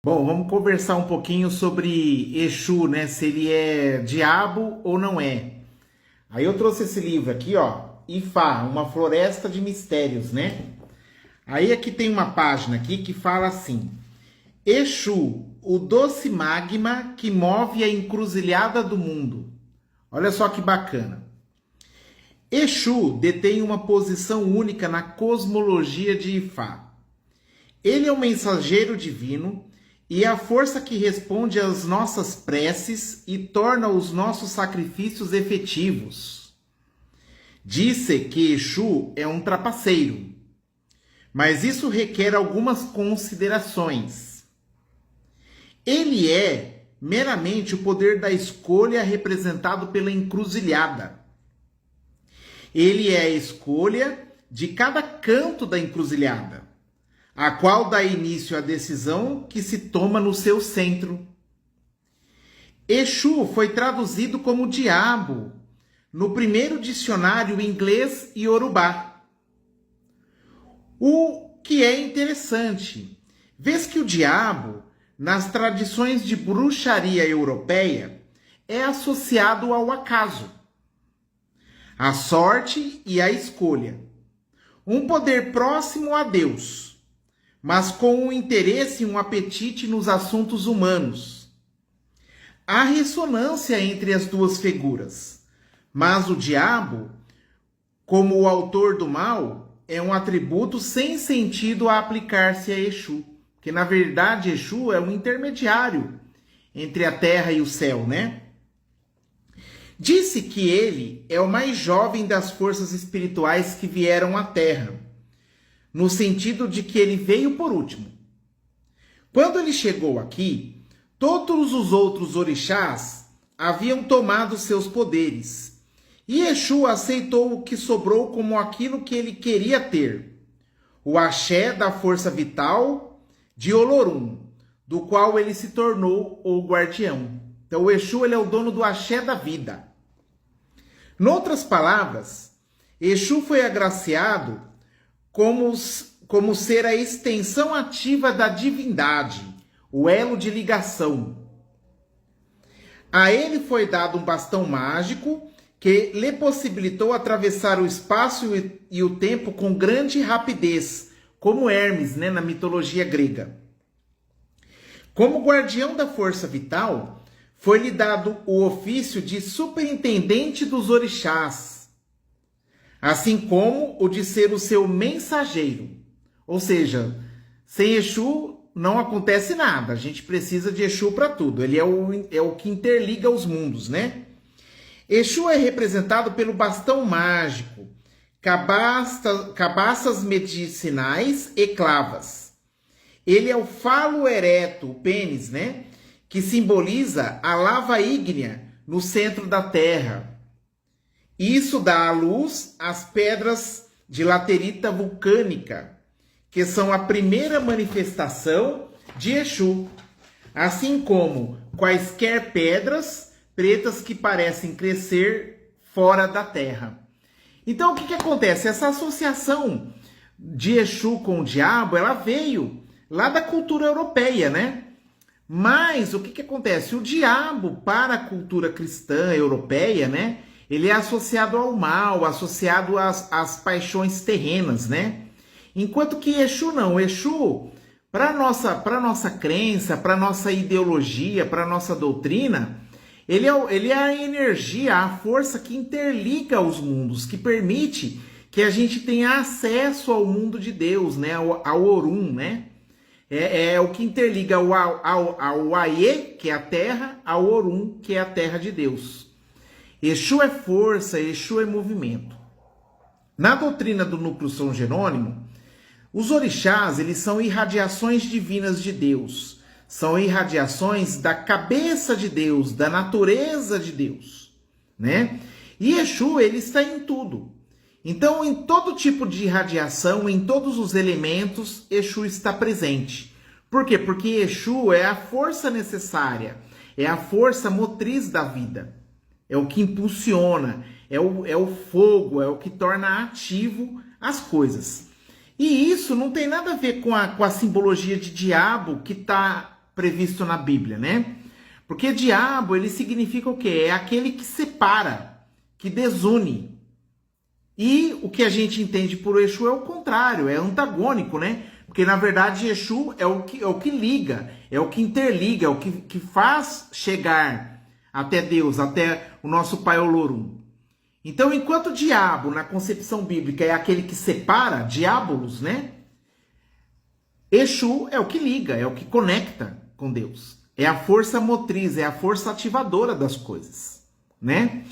Bom, vamos conversar um pouquinho sobre Exu, né? Se ele é diabo ou não é. Aí eu trouxe esse livro aqui, ó, Ifá, uma floresta de mistérios, né? Aí aqui tem uma página aqui que fala assim: Exu, o doce magma que move a encruzilhada do mundo. Olha só que bacana. Exu detém uma posição única na cosmologia de Ifá. Ele é o mensageiro divino e é a força que responde às nossas preces e torna os nossos sacrifícios efetivos. Disse que Exu é um trapaceiro, mas isso requer algumas considerações. Ele é meramente o poder da escolha representado pela encruzilhada. Ele é a escolha de cada canto da encruzilhada, a qual dá início à decisão que se toma no seu centro. Exu foi traduzido como diabo no primeiro dicionário inglês e Yorubá. O que é interessante, vês que o diabo, nas tradições de bruxaria europeia, é associado ao acaso, à sorte e à escolha. Um poder próximo a Deus, mas com um interesse e um apetite nos assuntos humanos. Há ressonância entre as duas figuras, mas o diabo, como o autor do mal, é um atributo sem sentido a aplicar-se a Exu, porque na verdade Exu é um intermediário entre a terra e o céu, né? Disse que ele é o mais jovem das forças espirituais que vieram à terra, no sentido de que ele veio por último. Quando ele chegou aqui, todos os outros orixás haviam tomado seus poderes, e Exu aceitou o que sobrou como aquilo que ele queria ter, o axé da força vital de Olorum, do qual ele se tornou o guardião. Então o Exu ele é o dono do axé da vida. Noutras palavras, Exu foi agraciado como ser a extensão ativa da divindade, o elo de ligação. A ele foi dado um bastão mágico que lhe possibilitou atravessar o espaço e o tempo com grande rapidez, como Hermes, né, na mitologia grega. Como guardião da força vital, foi-lhe dado o ofício de superintendente dos orixás, assim como o de ser o seu mensageiro. Ou seja, sem Exu não acontece nada. A gente precisa de Exu para tudo. Ele é o que interliga os mundos, né? Exu é representado pelo bastão mágico, cabaças medicinais e clavas. Ele é o falo ereto, o pênis, né? Que simboliza a lava ígnea no centro da terra. Isso dá à luz as pedras de laterita vulcânica, que são a primeira manifestação de Exu, assim como quaisquer pedras pretas que parecem crescer fora da terra. Então, o que acontece? Essa associação de Exu com o diabo, ela veio lá da cultura europeia, né? Mas o que acontece? O diabo, para a cultura cristã europeia, né? Ele é associado ao mal, associado às paixões terrenas, né? Enquanto que Exu não. Exu, para nossa crença, para nossa ideologia, para nossa doutrina, ele é a energia, a força que interliga os mundos, que permite que a gente tenha acesso ao mundo de Deus, né? Ao Orum, né? É o que interliga ao Aie, que é a terra, ao Orum, que é a terra de Deus. Exu é força, Exu é movimento. Na doutrina do Núcleo São Jerônimo, os orixás, eles são irradiações divinas de Deus. São irradiações da cabeça de Deus, da natureza de Deus, né? E Exu, ele está em tudo. Então, em todo tipo de irradiação, em todos os elementos, Exu está presente. Por quê? Porque Exu é a força necessária, é a força motriz da vida. É o que impulsiona, é o fogo, é o que torna ativo as coisas. E isso não tem nada a ver com a simbologia de diabo que está previsto na Bíblia, né? Porque diabo, ele significa o quê? É aquele que separa, que desune. E o que a gente entende por Exu é o contrário, é antagônico, né? Porque, na verdade, Exu é o que liga, é o que interliga, é o que faz chegar até Deus, até o nosso Pai Olorum. Então, enquanto o diabo, na concepção bíblica, é aquele que separa, diabolos, né? Exu é o que liga, é o que conecta com Deus. É a força motriz, é a força ativadora das coisas, né?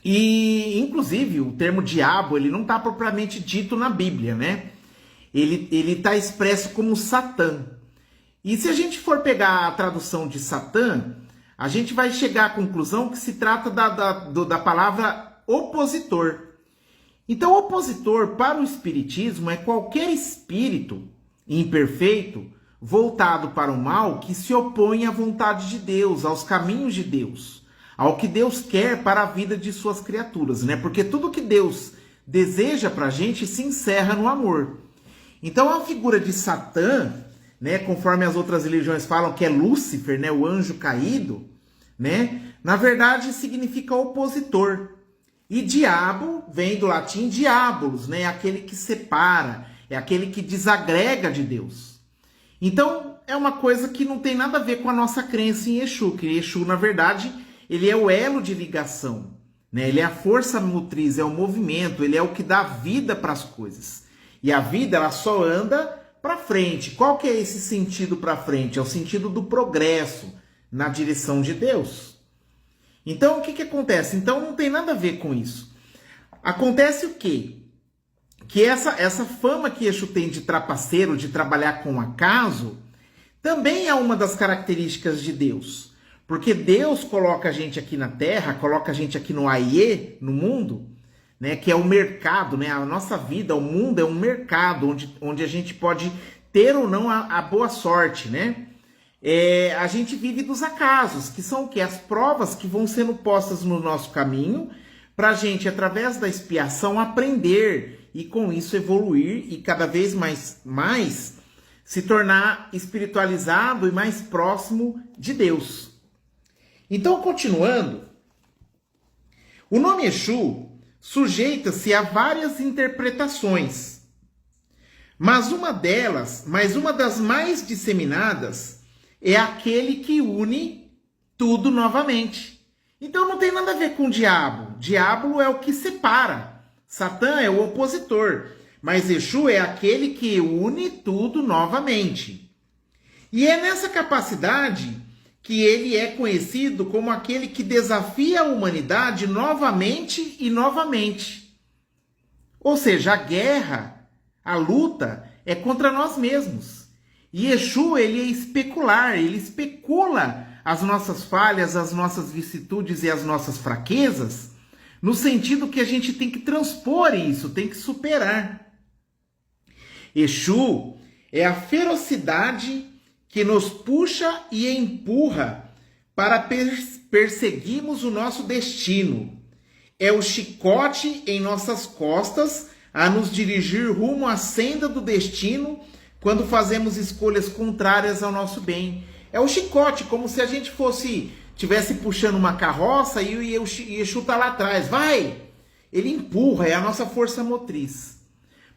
E, inclusive, o termo diabo, ele não está propriamente dito na Bíblia, né? Ele está expresso como Satã. E se a gente for pegar a tradução de Satã, a gente vai chegar à conclusão que se trata da palavra opositor. Então, opositor para o espiritismo é qualquer espírito imperfeito voltado para o mal que se opõe à vontade de Deus, aos caminhos de Deus, ao que Deus quer para a vida de suas criaturas, né? Porque tudo que Deus deseja para a gente se encerra no amor. Então a figura de Satã, né, conforme as outras religiões falam que é Lúcifer, né, o anjo caído, né, na verdade significa opositor. E diabo vem do latim diabolos, né, aquele que separa, é aquele que desagrega de Deus. Então é uma coisa que não tem nada a ver com a nossa crença em Exu, que Exu, na verdade, ele é o elo de ligação, né? Ele é a força motriz, é o movimento, ele é o que dá vida para as coisas. E a vida, ela só anda para frente. Qual que é esse sentido para frente? É o sentido do progresso na direção de Deus. Então, o que acontece? Então, não tem nada a ver com isso. Acontece o quê? Que essa fama que Exu tem de trapaceiro, de trabalhar com acaso, também é uma das características de Deus. Porque Deus coloca a gente aqui na Terra, coloca a gente aqui no Aie, no mundo, né, que é o mercado, né? A nossa vida, o mundo é um mercado onde a gente pode ter ou não a boa sorte, né? A gente vive dos acasos, que são o quê? As provas que vão sendo postas no nosso caminho para a gente, através da expiação, aprender e com isso evoluir e cada vez mais se tornar espiritualizado e mais próximo de Deus. Então, continuando, o nome Exu sujeita-se a várias interpretações, mas uma das mais disseminadas é aquele que une tudo novamente. Então não tem nada a ver com o diabo. Diabo é o que separa. Satã é o opositor. Mas Exu é aquele que une tudo novamente. E é nessa capacidade que ele é conhecido como aquele que desafia a humanidade novamente e novamente. Ou seja, a guerra, a luta é contra nós mesmos. E Exu, ele é especular, ele especula as nossas falhas, as nossas vicissitudes e as nossas fraquezas, no sentido que a gente tem que transpor isso, tem que superar. Exu é a ferocidade que nos puxa e empurra para perseguirmos o nosso destino. É o chicote em nossas costas a nos dirigir rumo à senda do destino quando fazemos escolhas contrárias ao nosso bem. É o chicote, como se a gente tivesse puxando uma carroça e o Exu está lá atrás. Vai! Ele empurra, é a nossa força motriz.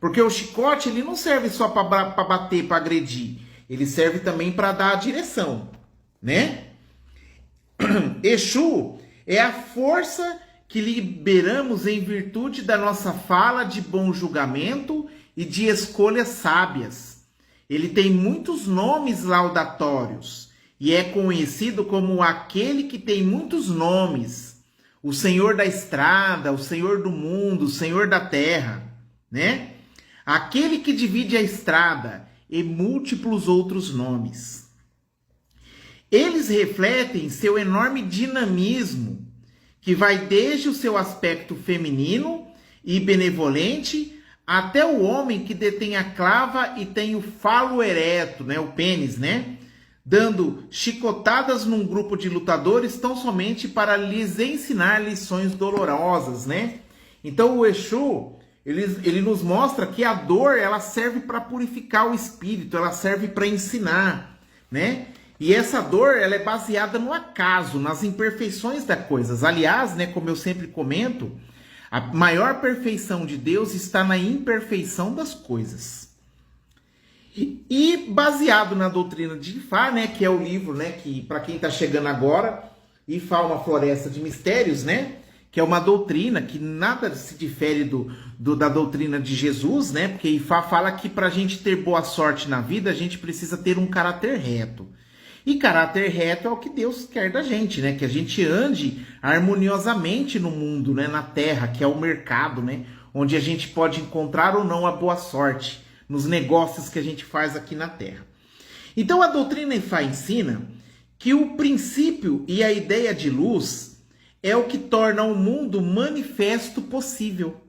Porque o chicote, ele não serve só para bater, para agredir. Ele serve também para dar a direção, né? Exu é a força que liberamos em virtude da nossa fala de bom julgamento e de escolhas sábias. Ele tem muitos nomes laudatórios e é conhecido como aquele que tem muitos nomes. O Senhor da estrada, o Senhor do mundo, o Senhor da terra, né? Aquele que divide a estrada e múltiplos outros nomes. Eles refletem seu enorme dinamismo, que vai desde o seu aspecto feminino e benevolente até o homem que detém a clava e tem o falo ereto, né, o pênis, né, dando chicotadas num grupo de lutadores tão somente para lhes ensinar lições dolorosas, né? Então o Exu, ele nos mostra que a dor, ela serve para purificar o espírito, ela serve para ensinar, né? E essa dor, ela é baseada no acaso, nas imperfeições das coisas. Aliás, né, como eu sempre comento, a maior perfeição de Deus está na imperfeição das coisas. E baseado na doutrina de Ifá, né, que é o livro, né, que para quem está chegando agora, Ifá, uma floresta de mistérios, né, que é uma doutrina que nada se difere da doutrina de Jesus, né, porque Ifá fala que para a gente ter boa sorte na vida, a gente precisa ter um caráter reto. E caráter reto é o que Deus quer da gente, né, que a gente ande harmoniosamente no mundo, né, na terra, que é o mercado, né, onde a gente pode encontrar ou não a boa sorte nos negócios que a gente faz aqui na Terra. Então a doutrina Ifá ensina que o princípio e a ideia de luz é o que torna o mundo manifesto possível.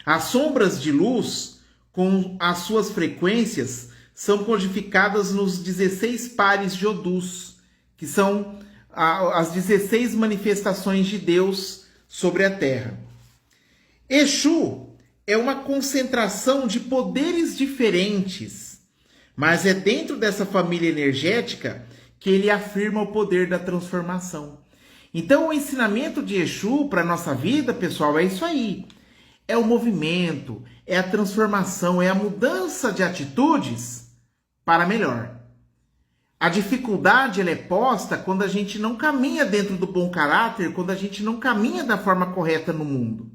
As sombras de luz, com as suas frequências, são codificadas nos 16 pares de Odus, que são as 16 manifestações de Deus sobre a Terra. Exu é uma concentração de poderes diferentes, mas é dentro dessa família energética que ele afirma o poder da transformação. Então o ensinamento de Exu para a nossa vida, pessoal, é isso aí. É o movimento, é a transformação, é a mudança de atitudes para melhor. A dificuldade ela é posta quando a gente não caminha dentro do bom caráter, quando a gente não caminha da forma correta no mundo.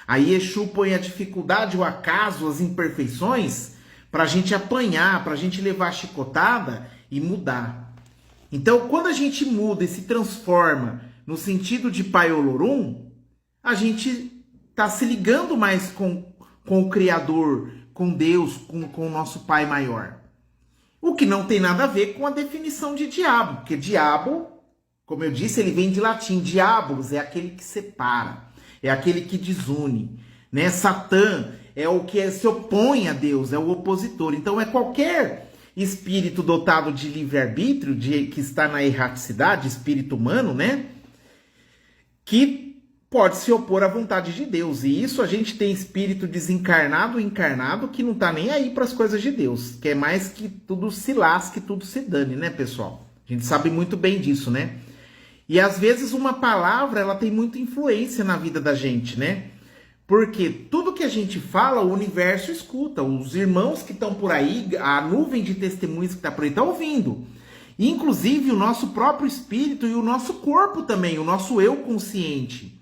Aí Exu põe a dificuldade, o acaso, as imperfeições para a gente apanhar, para a gente levar a chicotada e mudar. Então, quando a gente muda e se transforma no sentido de Pai Olorum, a gente está se ligando mais com o Criador, com Deus, com o nosso Pai maior. O que não tem nada a ver com a definição de diabo, porque diabo, como eu disse, ele vem de latim. Diabolos é aquele que separa. É aquele que desune, né? Satã é o que se opõe a Deus, é o opositor. Então é qualquer espírito dotado de livre-arbítrio, que está na erraticidade, espírito humano, né? Que pode se opor à vontade de Deus. E isso a gente tem espírito desencarnado, encarnado, que não está nem aí para as coisas de Deus. Que é mais que tudo se lasque, tudo se dane, né, pessoal? A gente sabe muito bem disso, né? E às vezes uma palavra, ela tem muita influência na vida da gente, né? Porque tudo que a gente fala, o universo escuta. Os irmãos que estão por aí, a nuvem de testemunhos que está por aí, está ouvindo. E, inclusive o nosso próprio espírito e o nosso corpo também, o nosso eu consciente.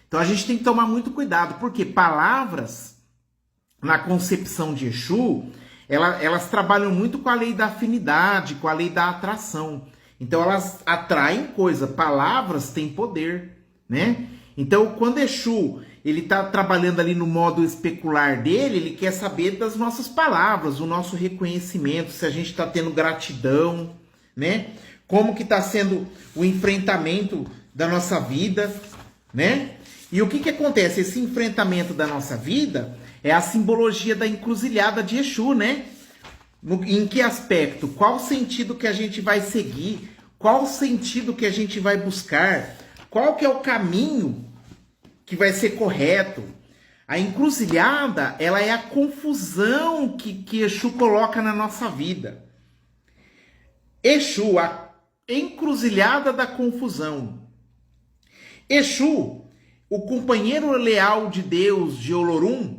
Então a gente tem que tomar muito cuidado, porque palavras, na concepção de Exu, elas trabalham muito com a lei da afinidade, com a lei da atração. Então elas atraem coisa, palavras têm poder, né? Então quando Exu, ele está trabalhando ali no modo especular dele, ele quer saber das nossas palavras, o nosso reconhecimento, se a gente está tendo gratidão, né? Como que está sendo o enfrentamento da nossa vida, né? E o que acontece? Esse enfrentamento da nossa vida é a simbologia da encruzilhada de Exu, né? Em que aspecto? Qual sentido que a gente vai seguir? Qual sentido que a gente vai buscar? Qual que é o caminho que vai ser correto? A encruzilhada, ela é a confusão que Exu coloca na nossa vida. Exu, a encruzilhada da confusão. Exu, o companheiro leal de Deus, de Olorum,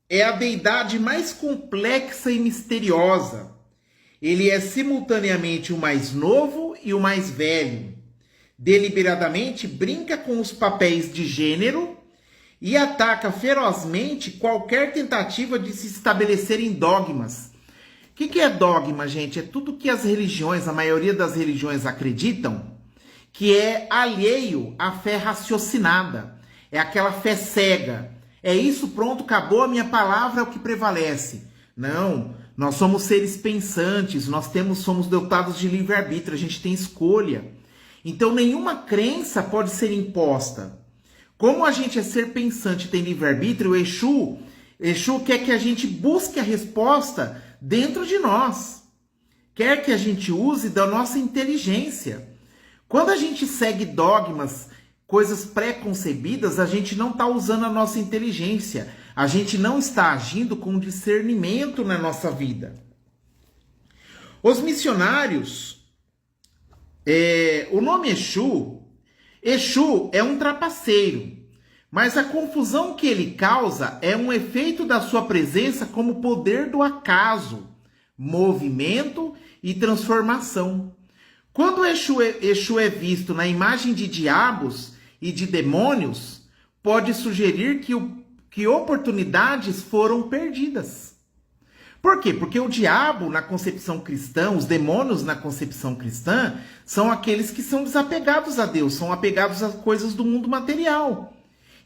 é a deidade mais complexa e misteriosa. Ele é simultaneamente o mais novo e o mais velho. Deliberadamente brinca com os papéis de gênero e ataca ferozmente qualquer tentativa de se estabelecer em dogmas. O que é dogma, gente? É tudo que as religiões, a maioria das religiões acreditam, que é alheio à fé raciocinada. É aquela fé cega. É isso, pronto, acabou, a minha palavra é o que prevalece. Não, nós somos seres pensantes, somos dotados de livre-arbítrio, a gente tem escolha. Então nenhuma crença pode ser imposta. Como a gente é ser pensante e tem livre-arbítrio, Exu quer que a gente busque a resposta dentro de nós. Quer que a gente use da nossa inteligência. Quando a gente segue dogmas, coisas pré-concebidas, a gente não está usando a nossa inteligência. A gente não está agindo com discernimento na nossa vida. Os missionários, o nome Exu é um trapaceiro, mas a confusão que ele causa é um efeito da sua presença como poder do acaso, movimento e transformação. Quando Exu é visto na imagem de diabos e de demônios, pode sugerir que oportunidades foram perdidas. Por quê? Porque o diabo na concepção cristã, os demônios na concepção cristã, são aqueles que são desapegados a Deus, são apegados às coisas do mundo material.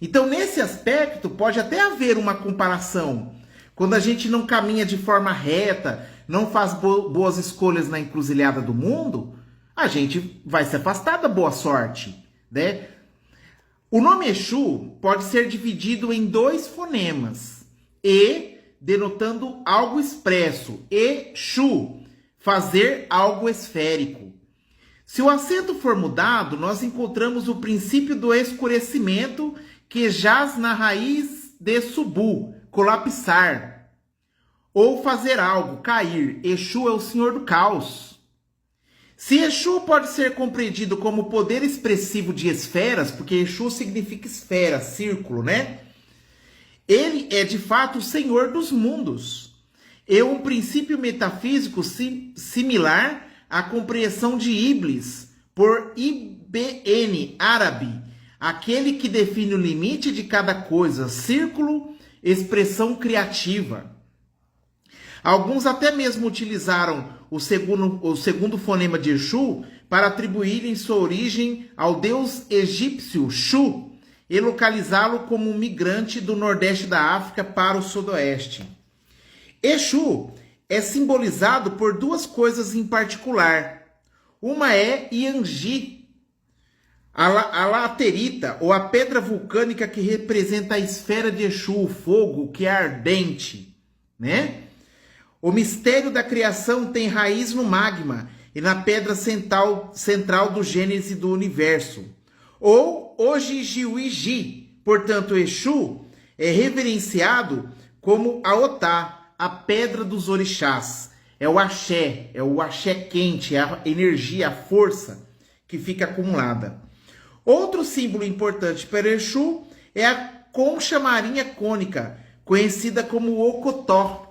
Então, nesse aspecto, pode até haver uma comparação. Quando a gente não caminha de forma reta, não faz boas escolhas na encruzilhada do mundo, a gente vai se afastar da boa sorte, né? O nome Exu pode ser dividido em 2 fonemas. E, denotando algo expresso. Exu, fazer algo esférico. Se o acento for mudado, nós encontramos o princípio do escurecimento que jaz na raiz de subu, colapsar. Ou fazer algo, cair. Exu é o senhor do caos. Se Exu pode ser compreendido como poder expressivo de esferas, porque Exu significa esfera, círculo, né? Ele é de fato o senhor dos mundos. É um princípio metafísico similar à compreensão de Iblis, por Ibn Arabi, aquele que define o limite de cada coisa, círculo, expressão criativa. Alguns até mesmo utilizaram o segundo fonema de Exu para atribuírem sua origem ao deus egípcio Shu e localizá-lo como um migrante do nordeste da África para o sudoeste. Exu é simbolizado por 2 coisas em particular. Uma é Yanji, a laterita, ou a pedra vulcânica que representa a esfera de Exu, o fogo que é ardente, né? O mistério da criação tem raiz no magma e na pedra central do gênese do universo. Ou Ojijiuiji, portanto, Exu é reverenciado como Aotá, a pedra dos orixás. É o axé quente, é a energia, a força que fica acumulada. Outro símbolo importante para Exu é a concha marinha cônica, conhecida como Ocotó.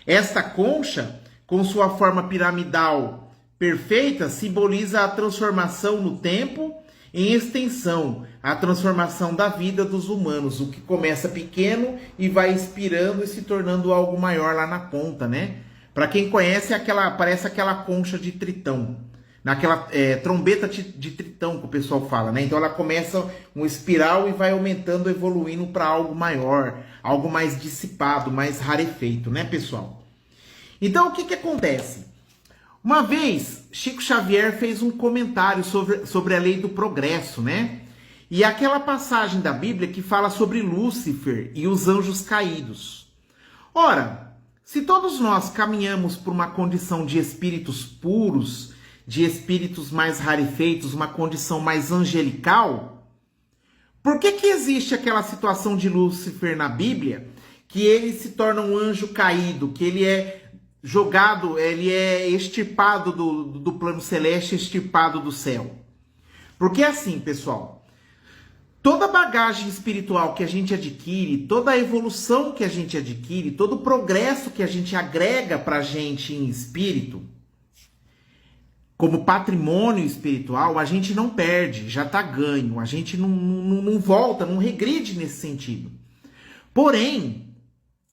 Esta concha, com sua forma piramidal perfeita, simboliza a transformação no tempo em extensão, a transformação da vida dos humanos, o que começa pequeno e vai inspirando e se tornando algo maior lá na ponta, né? Para quem conhece, parece aquela concha de Tritão, naquela trombeta de Tritão que o pessoal fala, né? Então ela começa um espiral e vai aumentando, evoluindo para algo maior, algo mais dissipado, mais rarefeito, né, pessoal? Então o que acontece? Uma vez, Chico Xavier fez um comentário sobre a lei do progresso, né? E aquela passagem da Bíblia que fala sobre Lúcifer e os anjos caídos. Ora, se todos nós caminhamos por uma condição de espíritos puros, de espíritos mais rarefeitos, uma condição mais angelical, por que existe aquela situação de Lúcifer na Bíblia, que ele se torna um anjo caído, que ele é jogado, ele é extirpado do plano celeste, extirpado do céu? Porque assim, pessoal, toda bagagem espiritual que a gente adquire, toda a evolução que a gente adquire, todo o progresso que a gente agrega pra gente em espírito, como patrimônio espiritual, a gente não perde, já tá ganho, a gente não volta, não regride nesse sentido. Porém,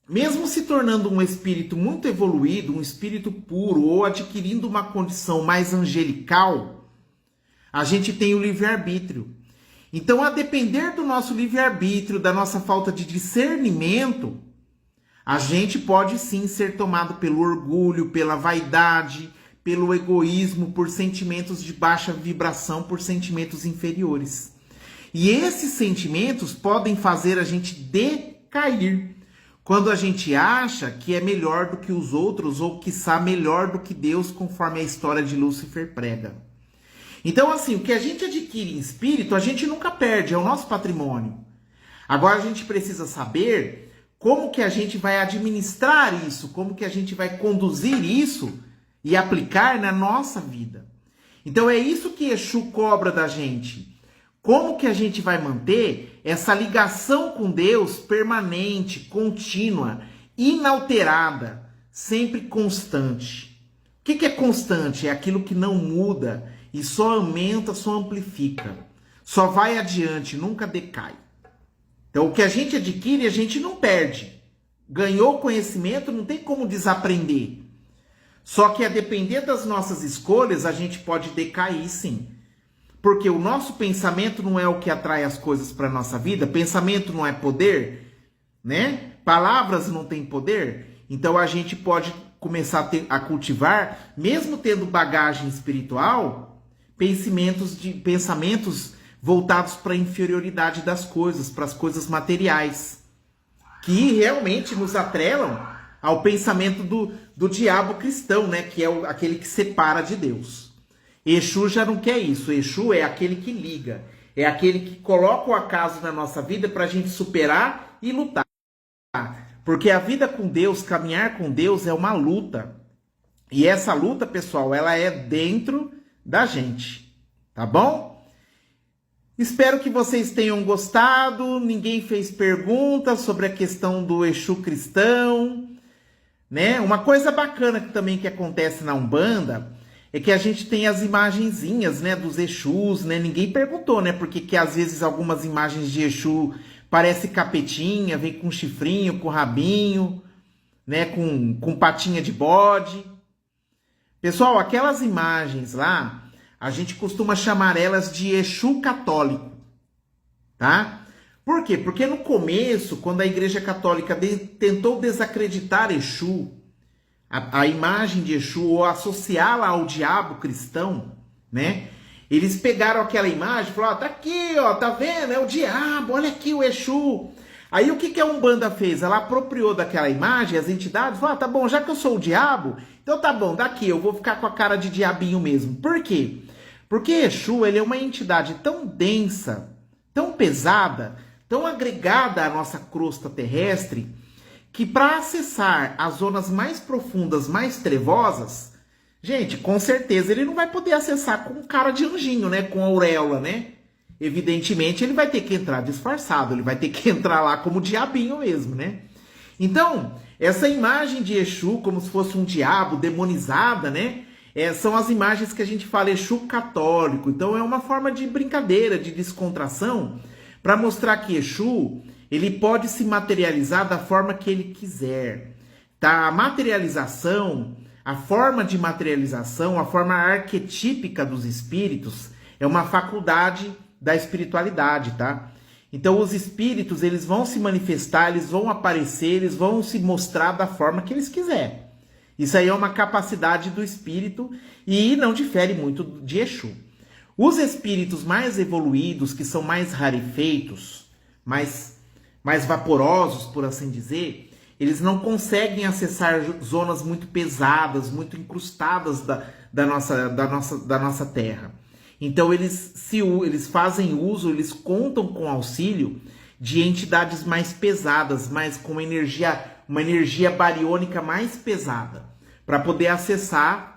mesmo se tornando um espírito muito evoluído, um espírito puro, ou adquirindo uma condição mais angelical, a gente tem o livre-arbítrio. Então, a depender do nosso livre-arbítrio, da nossa falta de discernimento, a gente pode sim ser tomado pelo orgulho, pela vaidade, pelo egoísmo, por sentimentos de baixa vibração, por sentimentos inferiores. E esses sentimentos podem fazer a gente decair, quando a gente acha que é melhor do que os outros, ou quiçá melhor do que Deus, conforme a história de Lúcifer prega. Então, assim, o que a gente adquire em espírito, a gente nunca perde, é o nosso patrimônio. Agora a gente precisa saber como que a gente vai administrar isso, como que a gente vai conduzir isso e aplicar na nossa vida. Então é isso que Exu cobra da gente. Como que a gente vai manter essa ligação com Deus permanente, contínua, inalterada, sempre constante? O que é constante? É aquilo que não muda e só aumenta, só amplifica. Só vai adiante, nunca decai. Então o que a gente adquire, a gente não perde. Ganhou conhecimento, não tem como desaprender. Só que a depender das nossas escolhas, a gente pode decair sim. Porque o nosso pensamento não é o que atrai as coisas para a nossa vida. Pensamento não é poder, né? Palavras não têm poder. Então a gente pode começar a cultivar, mesmo tendo bagagem espiritual, pensamentos voltados para a inferioridade das coisas, para as coisas materiais, que realmente nos atrelam ao pensamento do diabo cristão, né? Que é aquele que separa de Deus. Exu já não quer isso. Exu é aquele que liga. É aquele que coloca o acaso na nossa vida para a gente superar e lutar. Porque a vida com Deus, caminhar com Deus é uma luta. E essa luta, pessoal, ela é dentro da gente. Tá bom? Espero que vocês tenham gostado. Ninguém fez perguntas sobre a questão do Exu cristão, né? Uma coisa bacana que acontece na Umbanda é que a gente tem as imagenzinhas, né, dos Exus, né? Ninguém perguntou, né, porque que às vezes algumas imagens de Exu parece capetinha, vem com chifrinho, com rabinho, né, com patinha de bode. Pessoal, aquelas imagens lá, a gente costuma chamar elas de Exu católico, tá? Por quê? Porque no começo, quando a Igreja Católica tentou desacreditar Exu, a imagem de Exu, ou associá-la ao diabo cristão, né? Eles pegaram aquela imagem e falaram, tá aqui, ó, tá vendo? É o diabo, olha aqui o Exu. Aí o que a Umbanda fez? Ela apropriou daquela imagem, as entidades falaram, tá bom, já que eu sou o diabo, então tá bom, daqui eu vou ficar com a cara de diabinho mesmo. Por quê? Porque Exu, ele é uma entidade tão densa, tão pesada, tão agregada à nossa crosta terrestre, que para acessar as zonas mais profundas, mais trevosas, gente, com certeza ele não vai poder acessar com cara de anjinho, né? Com auréola, né? Evidentemente ele vai ter que entrar disfarçado, ele vai ter que entrar lá como diabinho mesmo, né? Então, essa imagem de Exu como se fosse um diabo demonizada, né? São as imagens que a gente fala Exu católico. Então é uma forma de brincadeira, de descontração, para mostrar que Exu, ele pode se materializar da forma que ele quiser. Tá? A materialização, a forma de materialização, a forma arquetípica dos espíritos é uma faculdade da espiritualidade, tá? Então os espíritos, eles vão se manifestar, eles vão aparecer, eles vão se mostrar da forma que eles quiserem. Isso aí é uma capacidade do espírito e não difere muito de Exu. Os espíritos mais evoluídos, que são mais rarefeitos, mais vaporosos, por assim dizer, eles não conseguem acessar zonas muito pesadas, muito incrustadas da nossa terra. Então eles fazem uso, eles contam com auxílio de entidades mais pesadas, com uma energia bariônica mais pesada, para poder acessar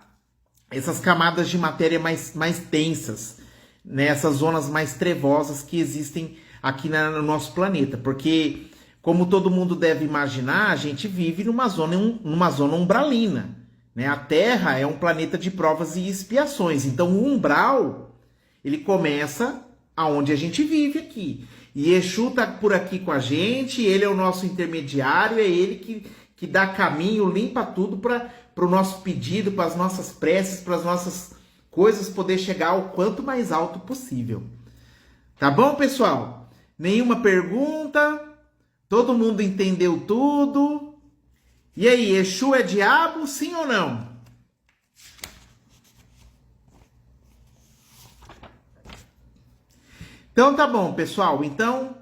essas camadas de matéria mais tensas, né? Essas zonas mais trevosas que existem aqui no nosso planeta. Porque, como todo mundo deve imaginar, a gente vive numa zona umbralina, né? A Terra é um planeta de provas e expiações. Então o umbral, ele começa aonde a gente vive aqui. E Exu está por aqui com a gente, ele é o nosso intermediário, é ele que dá caminho, limpa tudo para o nosso pedido, para as nossas preces, para as nossas coisas poder chegar ao quanto mais alto possível. Tá bom, pessoal? Nenhuma pergunta? Todo mundo entendeu tudo? E aí, Exu é diabo, sim ou não? Então tá bom, pessoal. Então,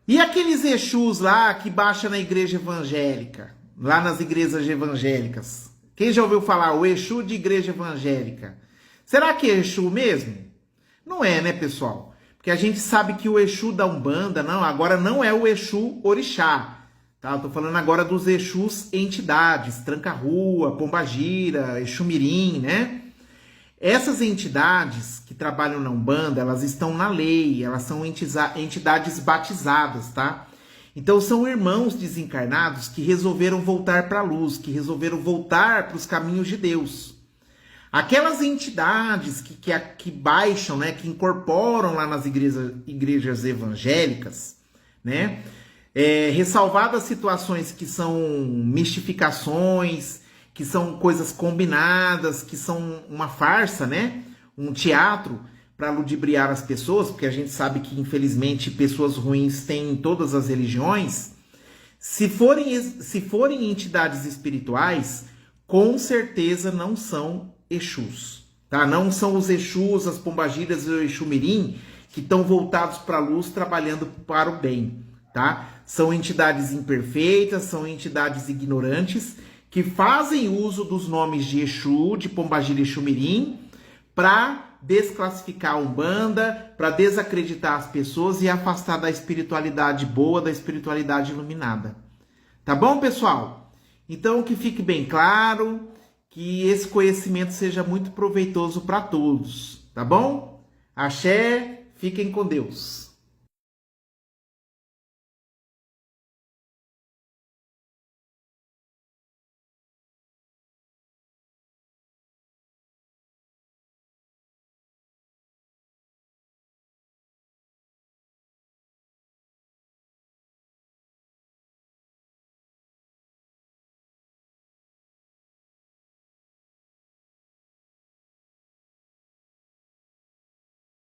e aqueles Exus lá que baixa na igreja evangélica? Lá nas igrejas evangélicas? Quem já ouviu falar o Exu de igreja evangélica? Será que é Exu mesmo? Não é, né, pessoal? Porque a gente sabe que o Exu da Umbanda, agora não é o Exu orixá, Tá? Eu tô falando agora dos Exus entidades, Tranca-Rua, Pombagira, Exumirim, né? Essas entidades que trabalham na Umbanda, elas estão na lei, elas são entidades batizadas, tá? Então são irmãos desencarnados que resolveram voltar para a luz, que resolveram voltar para os caminhos de Deus. Aquelas entidades que baixam, né, que incorporam lá nas igrejas evangélicas, né? Ressalvadas situações que são mistificações, que são coisas combinadas, que são uma farsa, né? Um teatro para ludibriar as pessoas, porque a gente sabe que, infelizmente, pessoas ruins têm em todas as religiões. Se forem entidades espirituais, com certeza não são Exus, tá? Não são os Exus, as Pombagiras e o Exumirim que estão voltados para a luz, trabalhando para o bem, tá? São entidades imperfeitas, são entidades ignorantes, que fazem uso dos nomes de Exu, de Pombagira e Exumirim, para desclassificar a Umbanda, para desacreditar as pessoas e afastar da espiritualidade boa, da espiritualidade iluminada. Tá bom, pessoal? Então, que fique bem claro, que esse conhecimento seja muito proveitoso para todos, tá bom? Axé, fiquem com Deus.